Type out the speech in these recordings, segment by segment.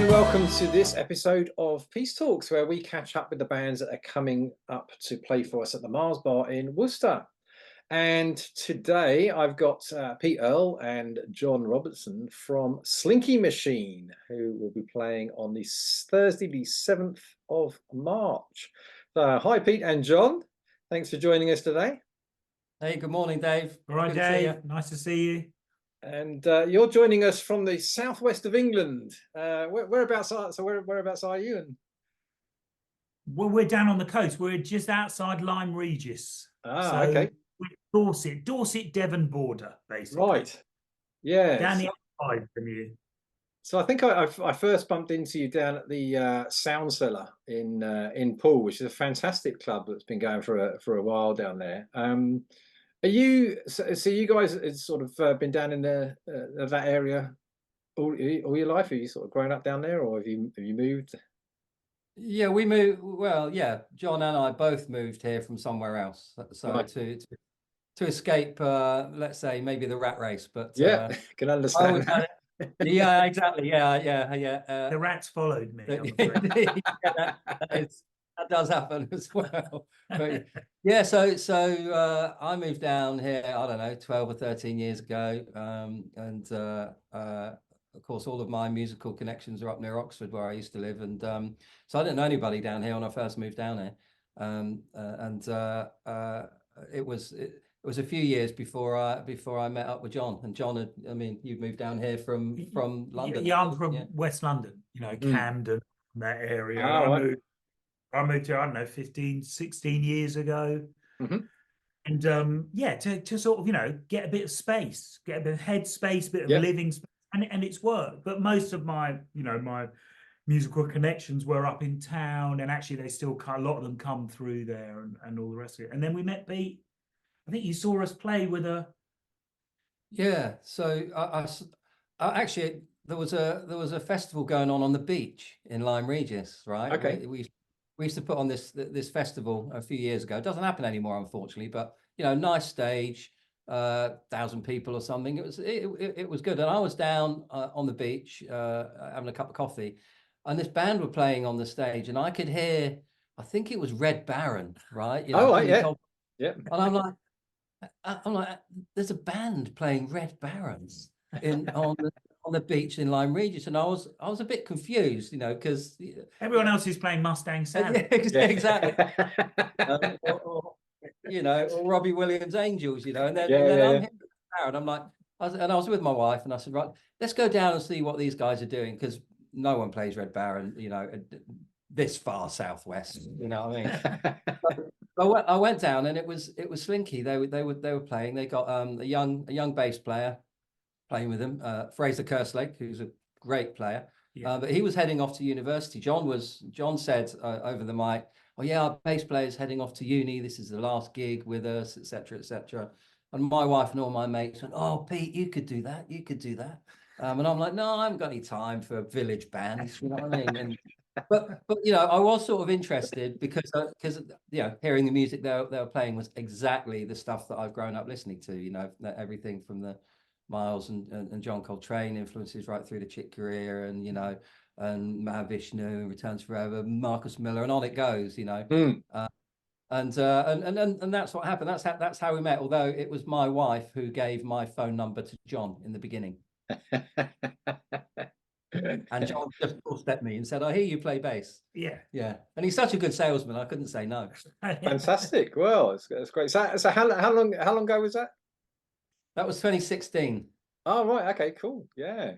and welcome to this episode of Peace Talks, where we catch up with the bands that are coming up to play for us at the Marr's Bar in Worcester. And today I've got Pete Earle and John Robertson from Slinky Machine, who will be playing on Thursday, the 7th of March. Hi, Pete and John. Thanks for joining us today. Hey, good morning, Dave. All right, Dave. Nice to see you. And you're joining us from the southwest of England. Whereabouts are you? Well, we're down on the coast. We're just outside Lyme Regis. Okay. Dorset, Devon border, basically. Right. Yeah. Down the other side from you. So I think I first bumped into you down at the Sound Cellar in Poole, which is a fantastic club that's been going for a while down there. Are you so you guys have sort of been down in that area all your life? Have you sort of grown up down there, or have you moved? Yeah, we moved. Well, yeah, John and I both moved here from somewhere else. So Right. to escape, let's say maybe the rat race, but yeah, can understand that. Yeah, exactly. Yeah. The rats followed me. That does happen as well. But yeah, so I moved down here, I don't know, 12 or 13 years ago. And of course, all of my musical connections are up near Oxford, where I used to live. And so I didn't know anybody down here when I first moved down here. It was a few years before I met up with John. And John, you've moved down here from London. Yeah, I'm from West London, Camden, that area. Oh, I moved here, I don't know, 15, 16 years ago. Mm-hmm. And to sort of, get a bit of space, get a bit of head space, a bit of living space, and it's worked. But most of my, my musical connections were up in town, and actually they still, a lot of them come through there and all the rest of it. And then we met Pete. I think you saw us play with a. Yeah, so I actually there was a festival going on the beach in Lyme Regis, right? Okay. We used to put on this festival a few years ago. It doesn't happen anymore, unfortunately, but nice stage, 1,000 people or something. It was good, and I was down on the beach having a cup of coffee, and this band were playing on the stage, and I could hear, I think it was Red Baron, right? Yeah. And I'm like, there's a band playing Red Barons on the beach in Lyme Regis, and I was a bit confused, because everyone else is playing Mustang Sally. Exactly. or Robbie Williams Angels, and then I'm here, and I'm like, I was with my wife, and I said, right, let's go down and see what these guys are doing, because no one plays Red Baron, this far southwest, you know what I mean? I went down, and it was Slinky. They were playing. They got a young bass player playing with them, Fraser Kerslake, who's a great player. Yeah. But he was heading off to university. John said over the mic, "Oh yeah, our bass player's heading off to uni. This is the last gig with us, etc., etc." And my wife and all my mates went, "Oh, Pete, you could do that. You could do that." And I'm like, "No, I haven't got any time for village bands." You know what I mean? And but I was sort of interested because hearing the music they were playing was exactly the stuff that I've grown up listening to. Everything from the Miles and John Coltrane influences right through to Chick Corea and Mahavishnu and Returns Forever, Marcus Miller, and on it goes. And that's what happened. That's how we met. Although it was my wife who gave my phone number to John in the beginning. And John just stepped me and said, "I hear you play bass." Yeah. And he's such a good salesman, I couldn't say no. Fantastic. Well, it's great. So how long ago was that? That was 2016. Oh, right. Okay, cool. Yeah.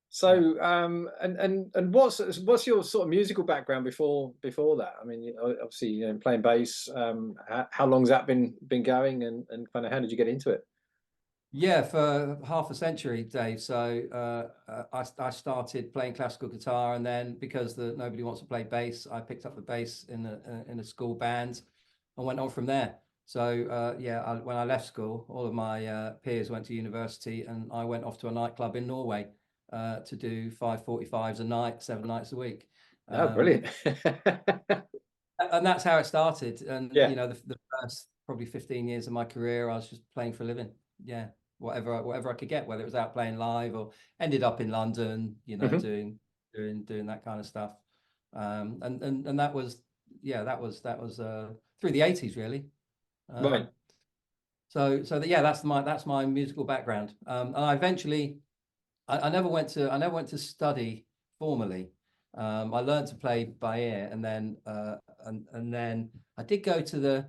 So and what's your sort of musical background before that? I mean, obviously playing bass. How long's that been going, and kind of how did you get into it? Yeah, for half a century, Dave. So I started playing classical guitar, and then because nobody wants to play bass, I picked up the bass in a school band and went on from there. So when I left school, all of my peers went to university, and I went off to a nightclub in Norway to do 5:45s a night, 7 nights a week. Oh, brilliant! And that's how it started. And the first probably 15 years of my career, I was just playing for a living. Yeah. Whatever I could get, whether it was out playing live or ended up in London, doing doing that kind of stuff. And that was through the 80s really. Right. So that's my musical background. And I eventually I never went to study formally. I learned to play by ear, and then I did go to the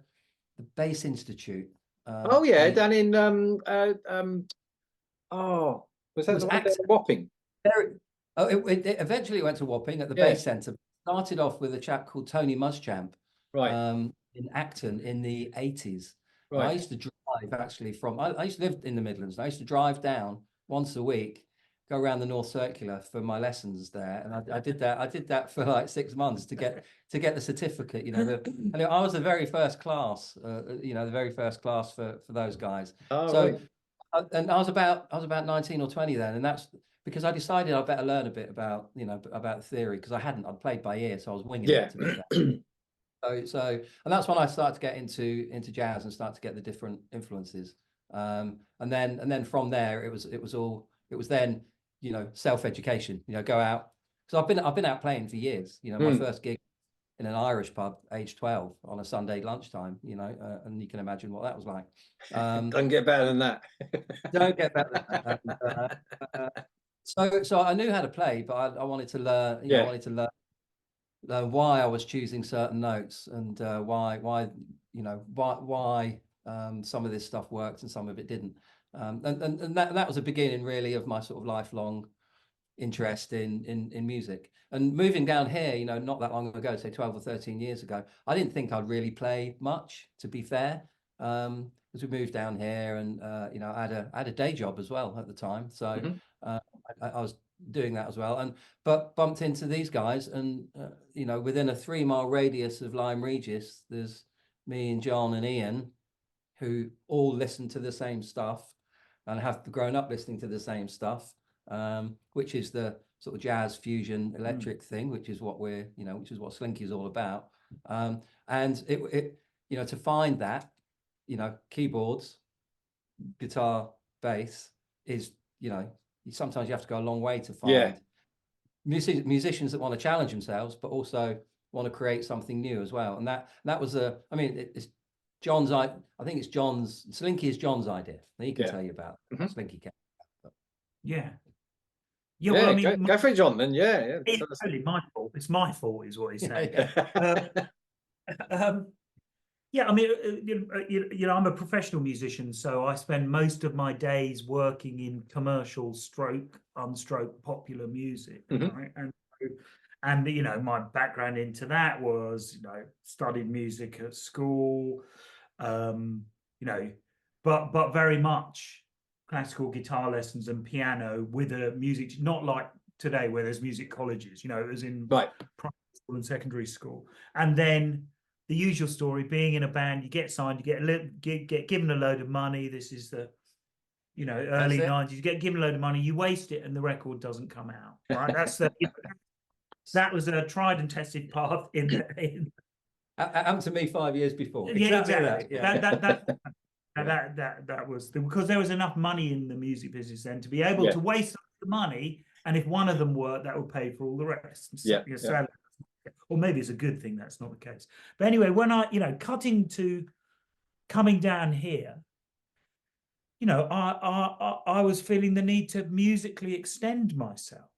Bass Institute. Oh yeah, and down in oh, was that was the one down in Wapping? it eventually went to Wapping at the Yeah. Bass Centre. Started off with a chap called Tony Muschamp, Right. in Acton in the 80s. And I Right. used to drive actually I used to live in the Midlands. I used to drive down once a week, go around the North Circular for my lessons there, and I did that for like 6 months to get the certificate. You know, and I was the very first class. The very first class for those guys. Oh, So, right. and I was about 19 or 20 then, and that's because I decided I better learn a bit about about theory, because I'd played by ear, so I was winging Yeah. it, to be fair. So and that's when I started to get into jazz and start to get the different influences. And then from there it was then self-education. Go out, because I've been out playing for years. My first gig in an Irish pub, age 12, on a Sunday lunchtime. And you can imagine what that was like. Doesn't get better than that. Don't get better than that. So I knew how to play, but I wanted to learn. I wanted to learn why I was choosing certain notes, and why some of this stuff worked and some of it didn't. And that was a beginning really of my sort of lifelong interest in music. And moving down here, not that long ago, say 12 or 13 years ago, I didn't think I'd really play much, to be fair. As we moved down here, and I had a day job as well at the time, so I was doing that as well, but bumped into these guys, and within a 3-mile radius of Lyme Regis, there's me and John and Ian, who all listen to the same stuff and have grown up listening to the same stuff, which is the sort of jazz fusion electric thing, which is what which is what Slinky is all about. And it to find that, keyboards, guitar, bass is, sometimes you have to go a long way to find musicians that want to challenge themselves, but also want to create something new as well. And that was it's John's, I think it's John's, Slinky is John's idea. He can tell you about Slinky can. Yeah. Well, I mean, go for it, John. Then, it's totally my fault. It's my fault, is what he's saying. Yeah, I mean, I'm a professional musician, so I spend most of my days working in commercial stroke, unstroke popular music, right? And my background into that was, studied music at school, but very much classical guitar lessons and piano with a music, not like today where there's music colleges, it was in primary school and secondary school. And then the usual story, being in a band, you get signed, you get given a load of money. This is the early 90s. You get given a load of money, you waste it, and the record doesn't come out, right? That's that was a tried and tested path in happened to me 5 years before. Exactly. That. That was because there was enough money in the music business then to be able to waste the money, and if one of them worked, that would pay for all the rest. Or maybe it's a good thing that's not the case. But anyway, when I coming down here, I was feeling the need to musically extend myself.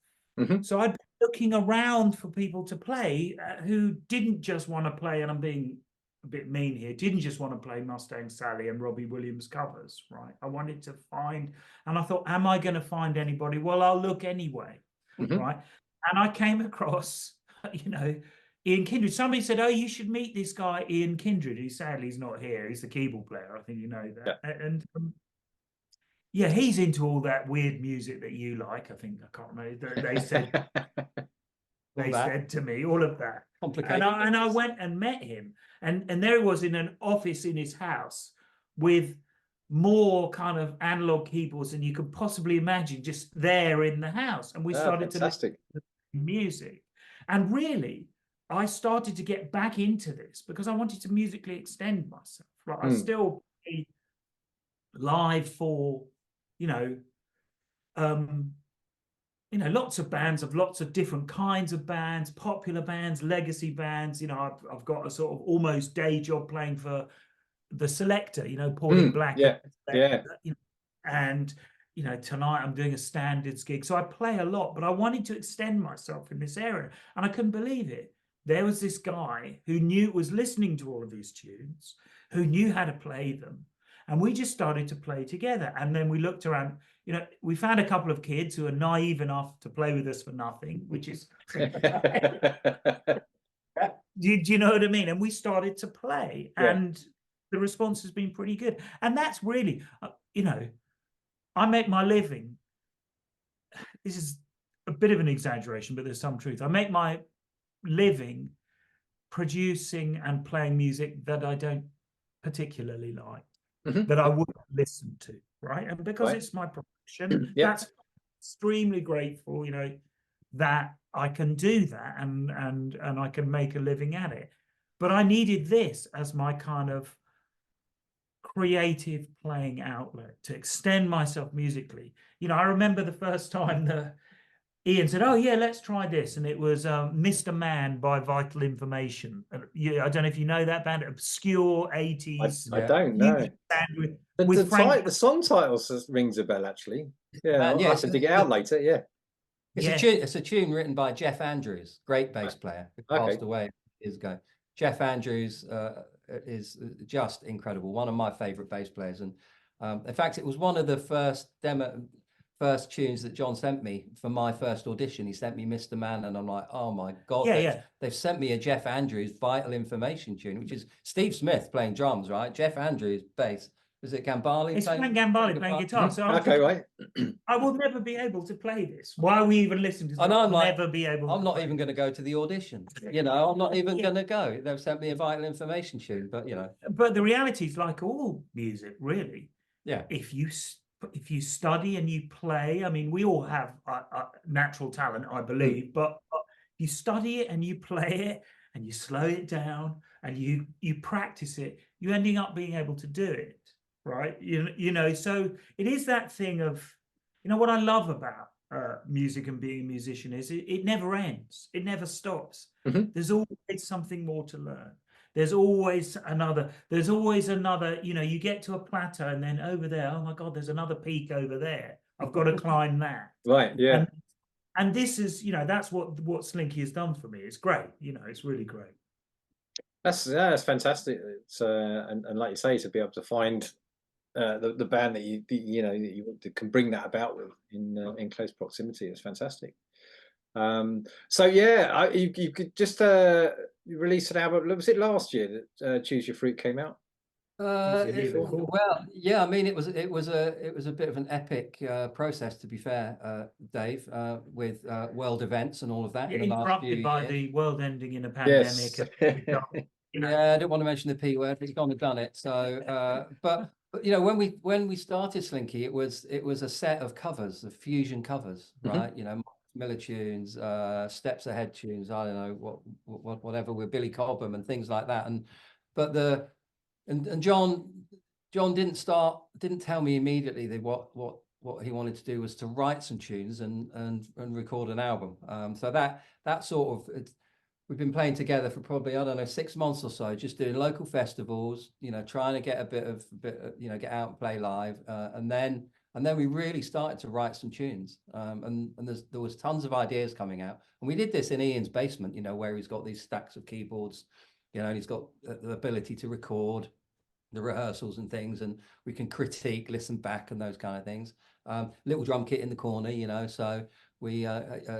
So I'd been looking around for people to play who didn't just want to play, and I'm being a bit mean here, didn't just want to play Mustang Sally and Robbie Williams covers, right? I wanted to find, and I thought, am I going to find anybody? Well, I'll look anyway, right? And I came across, Ian Kindred. Somebody said, oh, you should meet this guy, Ian Kindred. Sadly, he's not here. He's the keyboard player. I think you know that. And he's into all that weird music that you like. I think, I can't remember. They said, said to me, all of that. Complicated. And I went and met him. And there he was in an office in his house with more kind of analog keyboards than you could possibly imagine, just there in the house. And we started to listen to music. And really, I started to get back into this because I wanted to musically extend myself. Like I still play live for, you know, lots of bands of lots of different kinds of bands, popular bands, legacy bands. You know, I've got a sort of almost day job playing for the Selector, you know, Pauline Black. Yeah, you know, and you know, tonight I'm doing a standards gig, so I play a lot, but I wanted to extend myself in this area, and I couldn't believe it. There was this guy who was listening to all of these tunes, who knew how to play them, and we just started to play together. And then we looked around, you know, we found a couple of kids who are naive enough to play with us for nothing, which is do you know what I mean? And we started to play, and the response has been pretty good. And that's really, you know, I make my living. This is a bit of an exaggeration, but there's some truth. I make my living producing and playing music that I don't particularly like, that I wouldn't listen to, right? And because it's my profession, that's extremely grateful, you know, that I can do that and I can make a living at it. But I needed this as my kind of creative playing outlet to extend myself musically. You know, I remember the first time that Ian said, "Oh yeah, let's try this," and it was Mr. Man by Vital Information. I don't know if you know that band, obscure 80s. I don't know. With the song title rings a bell, actually. Yeah, I'll have to dig it out later. Yeah. It's a tune written by Jeff Andrews, great bass player, who passed away years ago. Jeff Andrews is just incredible. One of my favorite bass players, and in fact, it was one of the first tunes that John sent me for my first audition. He sent me Mr. Man, and I'm like, oh my God, they've sent me a Jeff Andrews Vital Information tune, which is Steve Smith playing drums, right? Jeff Andrews bass. Was it Gambale? It's Frank Gambale playing guitar. So I will never be able to play this. Why are we even listening to this? And I'm like, never be able. I'm not even going to go to the audition. You know, I'm not even going to go. They've sent me a Vital Information tune, but you know. But the reality is, like all music, really. Yeah. If you study and you play, I mean, we all have natural talent, I believe, but you study it and you play it and you slow it down and you practice it, you're ending up being able to do it, right? You know, so it is that thing of, you know, what I love about music and being a musician is it never ends, it never stops. There's always something more to learn. There's always another, you know, you get to a plateau and then over there, oh my God, there's another peak over there. I've got to climb that. Right, yeah. And this is, you know, that's what Slinky has done for me. It's great, you know, it's really great. That's fantastic. It's and like you say, to be able to find the band that you can bring that about with in close proximity is fantastic. So yeah, you could just release an album. Was it last year that Choose Your Fruit came out? Well, yeah, I mean, it was a bit of an epic process, to be fair, Dave, with world events and all of that. Interrupted by the world ending in a pandemic. Yeah, I don't want to mention the P word, but he's gone and done it. So, but you know, when we started Slinky, it was a set of covers, of fusion covers, right? You know, Miller tunes, Steps Ahead tunes, I don't know whatever, with Billy Cobham and things like that. And John didn't tell me immediately that what he wanted to do was to write some tunes and record an album. So that sort of, we've been playing together for probably, I don't know, 6 months or so, just doing local festivals, you know, trying to get a bit of you know, get out and play live, and then we really started to write some tunes, and there was tons of ideas coming out, and we did this in Ian's basement, you know, where he's got these stacks of keyboards, you know, and he's got the ability to record the rehearsals and things, and we can critique, listen back, and those kind of things. Little drum kit in the corner, you know, so we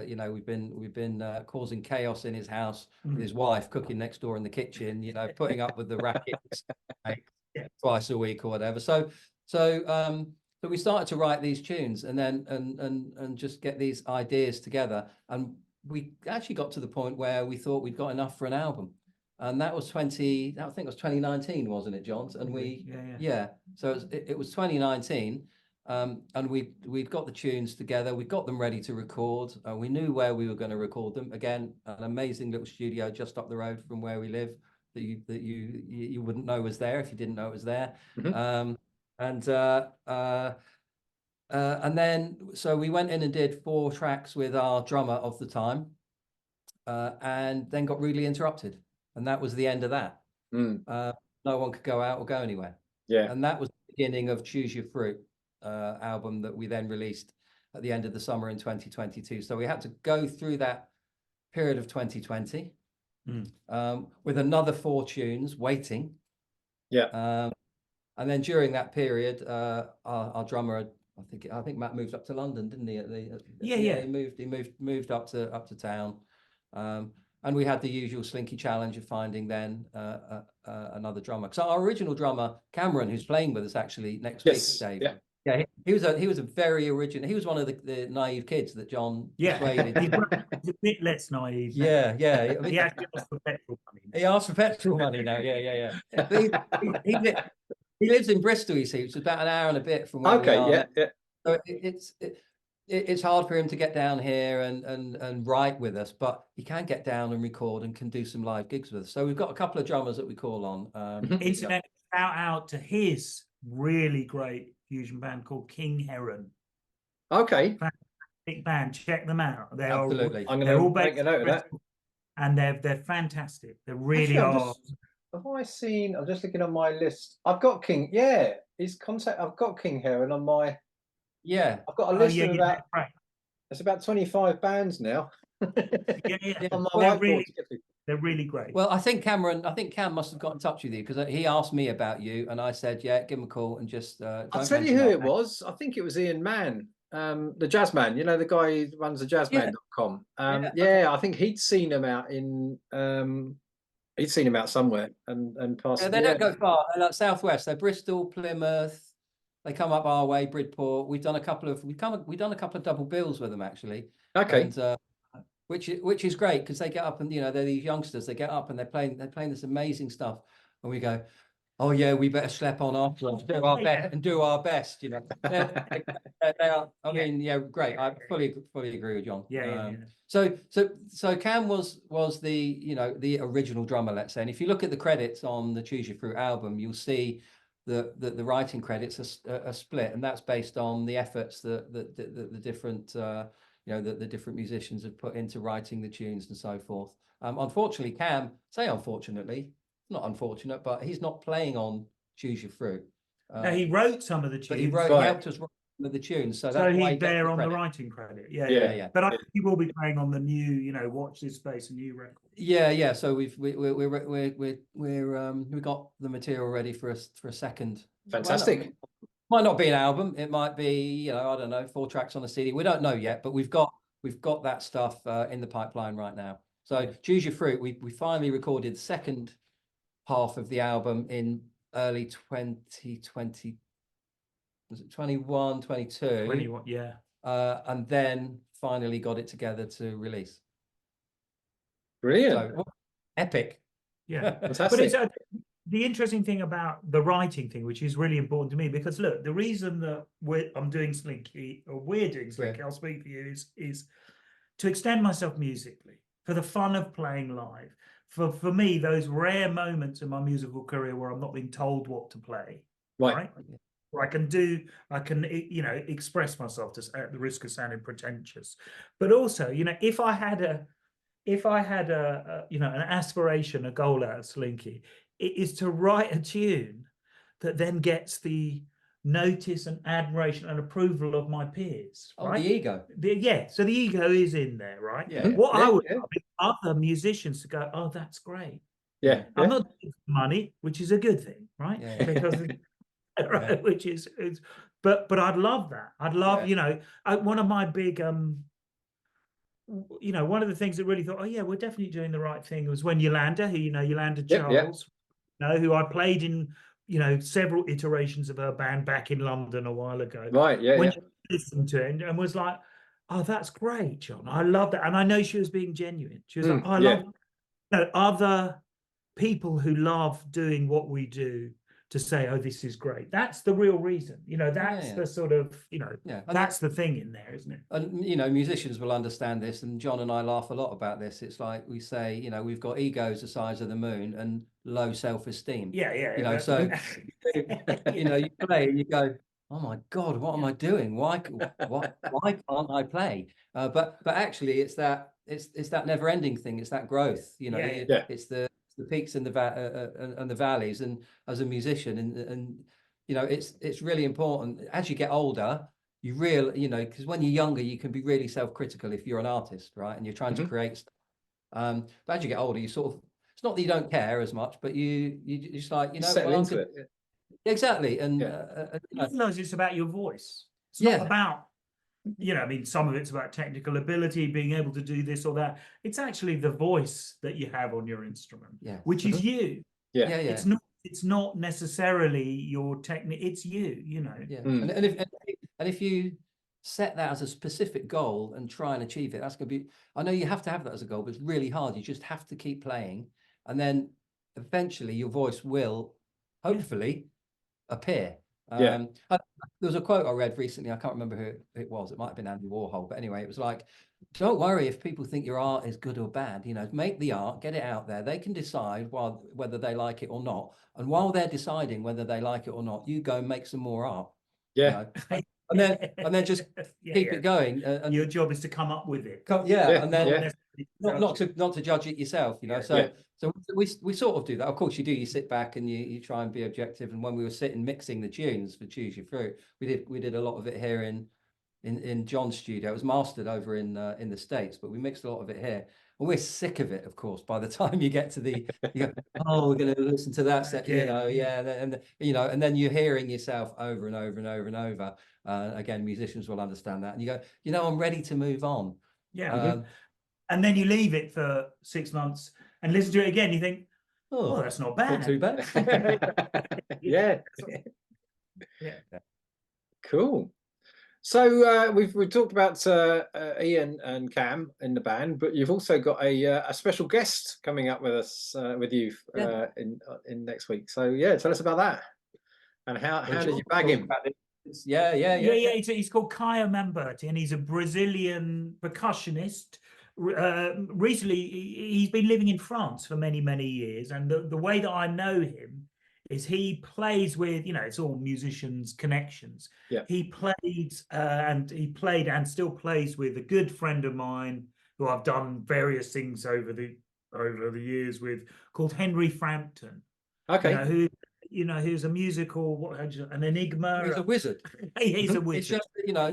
you know, we've been causing chaos in his house with his wife cooking next door in the kitchen, you know, putting up with the rackets twice a week or whatever. So we started to write these tunes and then and just get these ideas together, and we actually got to the point where we thought we'd got enough for an album. And that was I think it was 2019, wasn't it, John? And so it was 2019, and we'd got the tunes together, we got them ready to record. We knew where we were going to record them. Again, an amazing little studio just up the road from where we live that you wouldn't know was there if you didn't know it was there. And then, so we went in and did 4 tracks with our drummer of the time, and then got rudely interrupted. And that was the end of that. No one could go out or go anywhere. Yeah. And that was the beginning of Choose Your Fruit album that we then released at the end of the summer in 2022. So we had to go through that period of 2020 with another 4 tunes waiting. Yeah. And then during that period, our drummer, I think Matt moved up to London, didn't he? Yeah. He moved up to town. And we had the usual Slinky challenge of finding then another drummer. So our original drummer, Cameron, who's playing with us actually next week, Dave. Yeah, he was a very original. He was one of the naive kids that John persuaded. He's a bit less naive. Yeah. I mean, he actually asked for petrol money. He asked for petrol money now. Yeah. But he lives in Bristol, you see, which is about an hour and a bit from where we are. Yeah. So it's hard for him to get down here and write with us, but he can get down and record and can do some live gigs with us. So we've got a couple of drummers that we call on. Incidentally, shout out to his really great fusion band called King Heron. Okay. Fantastic band. Check them out. Absolutely. I'm going to make a note of that. And they're fantastic. They really are. Have I seen? I'm just looking on my list. I've got King. Yeah, his contact. I've got King Heron on my. Yeah, I've got a list of about. It's about 25 bands now. Yeah. On my they're really great. Well, I think Cam must have got in touch with you because he asked me about you, and I said, yeah, give him a call and just. I'll tell you who it was. I think it was Ian Mann, the jazz man. You know, the guy who runs the jazzman.com. I think he'd seen him out in. He'd seen him out somewhere and passed. Yeah, they don't go far. They're like Southwest. They're Bristol, Plymouth. They come up our way, Bridport. We've done a couple of double bills with them actually. Okay. And, which is great because they get up and they're these youngsters. They get up and they're playing this amazing stuff, and we go, oh yeah, we better schlep on after and do our best. They are. I mean, great. I fully agree with John. So Cam was the the original drummer, let's say. And if you look at the credits on the Choose Your Fruit album, you'll see the writing credits are split, and that's based on the efforts that the different the different musicians have put into writing the tunes and so forth. Unfortunately, unfortunately, not unfortunate, but he's not playing on Choose Your Fruit. No, he wrote some of the tunes. But he helped us write some of the tunes. So he's there on the writing credit. Yeah. But I think he will be playing on the new, Watch This Space, a new record. Yeah. So we got the material ready for a second. Fantastic. Might not be an album. It might be, I don't know, 4 tracks on a CD. We don't know yet, but we've got that stuff in the pipeline right now. So Choose Your Fruit. We finally recorded the second half of the album in early 2020. Was it 21, 22? 21, yeah. And then finally got it together to release. Brilliant. So, epic. Yeah. Fantastic. But the interesting thing about the writing thing, which is really important to me, because look, the reason that we're doing Slinky, I'll speak for you, is to extend myself musically, for the fun of playing live. For me, those rare moments in my musical career where I'm not being told what to play, right? Where I can express myself at the risk of sounding pretentious. But also, if I had an aspiration, a goal out of Slinky, it is to write a tune that then gets the notice and admiration and approval of my peers. Right? The ego. So the ego is in there, right? Yeah. What I would love is other musicians to go, oh, that's great. Yeah. I'm not doing money, which is a good thing, right? Yeah. Because which is but I'd love that. I'd love, one of my big one of the things that really thought, oh yeah, we're definitely doing the right thing was when Yolanda, Yolanda Charles, who I played in, several iterations of her band back in London a while ago. Right, yeah. When she listened to it and was like, oh, that's great, John. I love that. And I know she was being genuine. She was like, oh, I love other people who love doing what we do to say, oh, this is great. That's the real reason. That's the sort of, that's the thing in there, isn't it? And, musicians will understand this. And John and I laugh a lot about this. It's like we say, we've got egos the size of the moon and low self-esteem. Yeah. So, you play and you go, oh my God, what am I doing? Why can't I play? But actually, it's that never ending thing. It's that growth. You know, it's the peaks and the valleys. And as a musician, and you know, it's really important as you get older. You know, because when you're younger, you can be really self-critical if you're an artist, right? And you're trying to create stuff. But as you get older, you sort of, it's not that you don't care as much, but you just like, you know, settle into it. Exactly. And you realize it's about your voice. It's not about, you know, I mean, some of it's about technical ability, being able to do this or that. It's actually the voice that you have on your instrument, which is you. It's not necessarily your technique. It's you, you know. And if you set that as a specific goal and try and achieve it, that's going to be, I know you have to have that as a goal, but it's really hard. You just have to keep playing, and then eventually your voice will hopefully appear. There was a quote I read recently. I can't remember who it was. It might have been Andy Warhol, but anyway, it was like, don't worry if people think your art is good or bad. You know, make the art, get it out there. They can decide whether they like it or not. And while they're deciding whether they like it or not, you go and make some more art. You know? and then just keep it going. And your job is to come up with it. And then not to judge it yourself. You know, so we sort of do that. Of course, you do. You sit back and you try and be objective. And when we were sitting mixing the tunes for Choose Your Fruit, we did a lot of it here in John's studio. It was mastered over in the States, but we mixed a lot of it here. And we're sick of it, of course. By the time you get to you go, oh, we're going to listen to that set, you know, and you know, and then you're hearing yourself over and over and over and over. Again, musicians will understand that, and you go, you know, I'm ready to move on. And then you leave it for 6 months and listen to it again. You think, oh, that's not bad. Not too bad. Cool. So we've talked about Ian and Cam in the band, but you've also got a special guest coming up with us with you in next week. So tell us about that and how did you bag him? He's called Caio Mamberti, and he's a Brazilian percussionist. Recently, he's been living in France for many years, and the way that I know him is he plays with, you know, it's all musicians' connections. He played and still plays with a good friend of mine who I've done various things over the years with, called Henry Frampton. You know, who's a musical, an enigma. He's a wizard. He's a wizard. It's just, you know.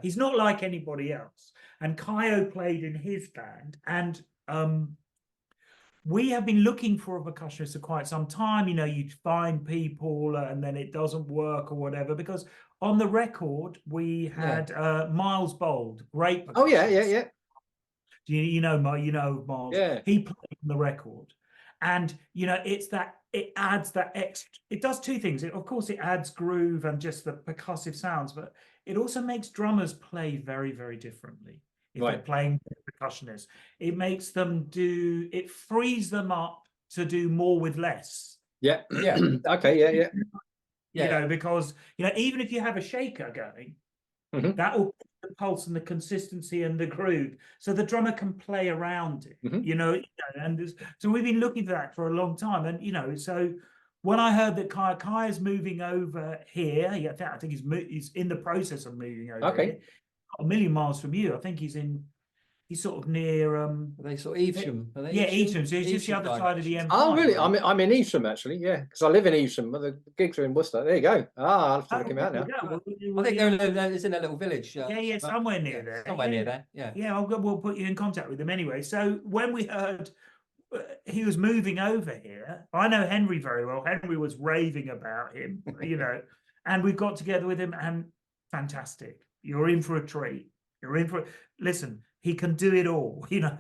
He's not like anybody else. And Caio played in his band, and we have been looking for a percussionist for quite some time. You know, you find people and then it doesn't work or whatever, because on the record we had Miles Bold, great percussionist. You know Miles. He played on the record. And, you know, it adds that extra, it does two things. Of course, it adds groove and just the percussive sounds, but it also makes drummers play very differently. If they're playing percussionists, it makes them it frees them up to do more with less. You know, because, you know, even if you have a shaker going, that will put the pulse and the consistency and the groove, so the drummer can play around it. You know, and so we've been looking for that for a long time. And, you know, so when I heard that Caio is moving over here, I think he's in the process of moving over here. A million miles from you. I think he's sort of near Are they sort of Evesham? Evesham. So it's just the other side of the M5. Oh, really? I'm in Evesham, actually. Yeah, because I live in Evesham. The gigs are in Worcester. There you go. I'll have to look him out now. I think it's in a little village. Somewhere near there. Somewhere near there. We'll put you in contact with him anyway. So when we heard he was moving over here, I know Henry very well. Henry was raving about him, you know, and we got together with him, and fantastic. You're in for a treat. Listen, he can do it all, you know.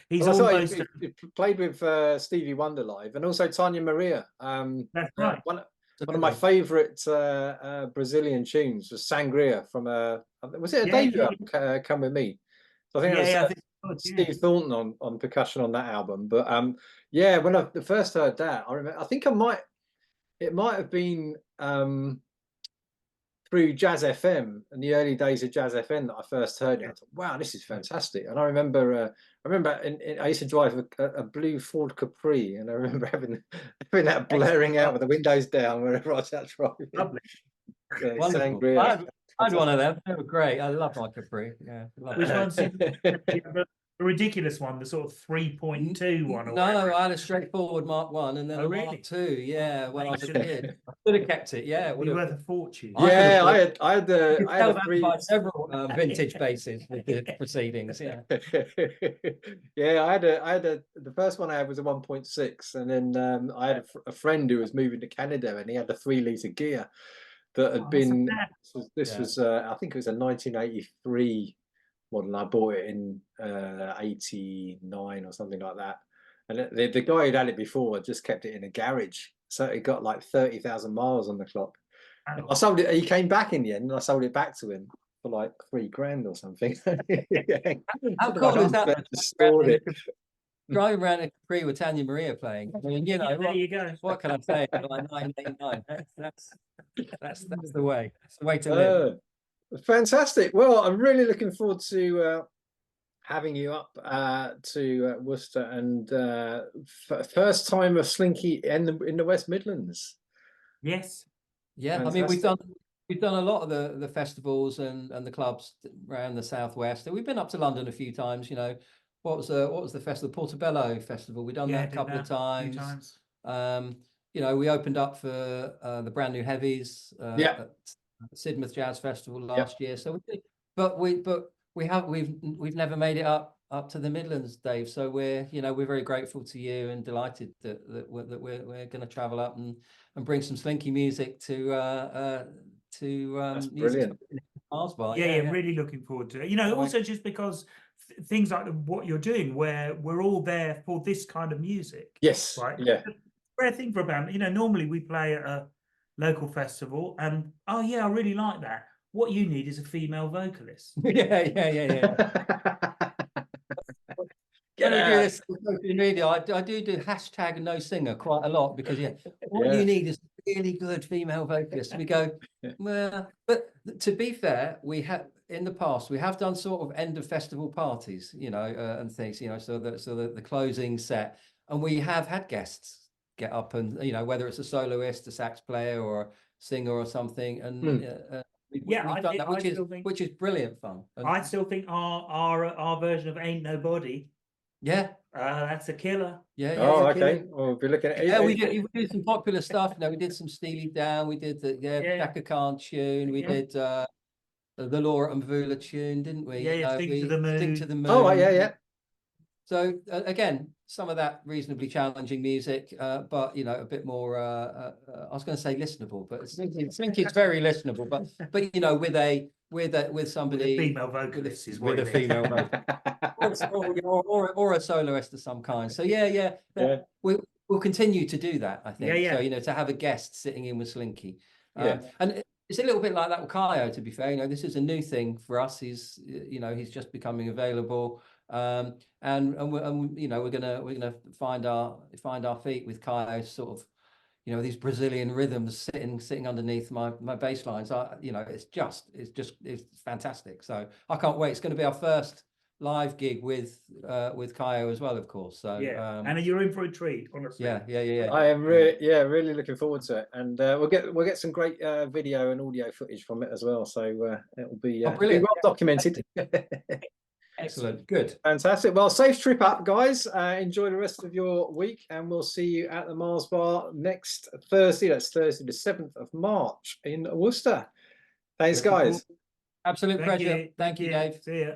He's almost. He played with Stevie Wonder live, and also Tanya Maria. That's right. One of my favourite Brazilian tunes was Sangria from was it a debut? Come With Me. So I think it was Steve Thornton on percussion on that album. But when I first heard that, I remember. I think it might have been. through Jazz FM and the early days of Jazz FM that I first heard it. I thought, wow, this is fantastic. And I remember I used to drive a blue Ford Capri, and I remember having that blaring out with the windows down wherever I was out driving. Lovely. Wonderful. I had one of them. They were great. I love my Capri. Yeah. Which one's the ridiculous one, the sort of 3.2 one? No, I had a straightforward Mark 1 and then a Mark 2. Yeah, when I was a kid. I could have kept it. Yeah, it would be have worth a fortune. Yeah, I had three by several vintage bases with the proceedings. Yeah. Yeah, I had the first one I had was a 1.6, and then I had a friend who was moving to Canada, and he had a 3-litre gear that had been. This was I think it was a 1983 model. I bought it in 89 or something like that, and the guy who'd had it before had just kept it in a garage, so it got like 30,000 miles on the clock. I sold it. He came back in the end, and I sold it back to him for like $3,000 or something. How cool is that? Stored it. Driving around a Capri with Tanya Maria playing. I mean, you know, there you go. What can I say? Like 1989. That's the way. That's the way to live. Fantastic. Well, I'm really looking forward to having you up to Worcester, and first time of Slinky in the West Midlands. Yes. Yeah, fantastic. I mean, we've done a lot of the festivals and the clubs around the southwest. We've been up to London a few times. You know, what was the festival? Portobello Festival. We've done that a couple of times. You know, we opened up for the Brand New Heavies at Sidmouth Jazz Festival last year. So we've never made it up to the Midlands, Dave. So we're very grateful to you and delighted that we're going to travel up and bring some Slinky music to music. Yeah, really looking forward to it. You know, also just because things like what you're doing, where we're all there for this kind of music. Yes. Right. Yeah. Rare thing for a band. You know, normally we play at a local festival, and I really like that. What you need is a female vocalist. Yeah. When I do this on social media, I do hashtag no singer quite a lot, because what you need is a really good female vocalist. We go, well, but to be fair, we have in the past we have done sort of end of festival parties, you know, and things, you know, so the closing set, and we have had guests get up and, you know, whether it's a soloist, a sax player, or a singer or something, and we've done that, which is brilliant fun. And I still think our version of Ain't Nobody. Yeah, that's a killer. Okay. Well, we'll be looking at it. Yeah, we did some popular stuff. You know, we did some Steely Dan. We did the Chaka Khan tune. We did the Laura and Mvula tune, didn't we? Stick to the Moon. Stick to the Moon. Oh, yeah. So again, some of that reasonably challenging music, but you know, a bit more. I was going to say listenable, but Slinky's very listenable. But you know, with somebody, with a female vocalist with a female vocalist, or a soloist of some kind. So we'll continue to do that, I think. So you know, to have a guest sitting in with Slinky, and it's a little bit like that with Kayo. To be fair, you know, this is a new thing for us. He's just becoming available. And you know, we're gonna find our feet with Kayo, sort of, you know, these Brazilian rhythms sitting underneath my bass lines. You know, it's fantastic. So I can't wait. It's going to be our first live gig with Kayo as well, of course. So and you're in for a treat, honestly. Yeah. I am really looking forward to it, and we'll get some great video and audio footage from it as well. So it will be well documented. Excellent. Good. Fantastic. Well, safe trip up, guys. Enjoy the rest of your week, and we'll see you at the Mars Bar next Thursday. That's Thursday, the 7th of March in Worcester. Thanks, guys. Absolute pleasure. Thank you, Dave. See ya.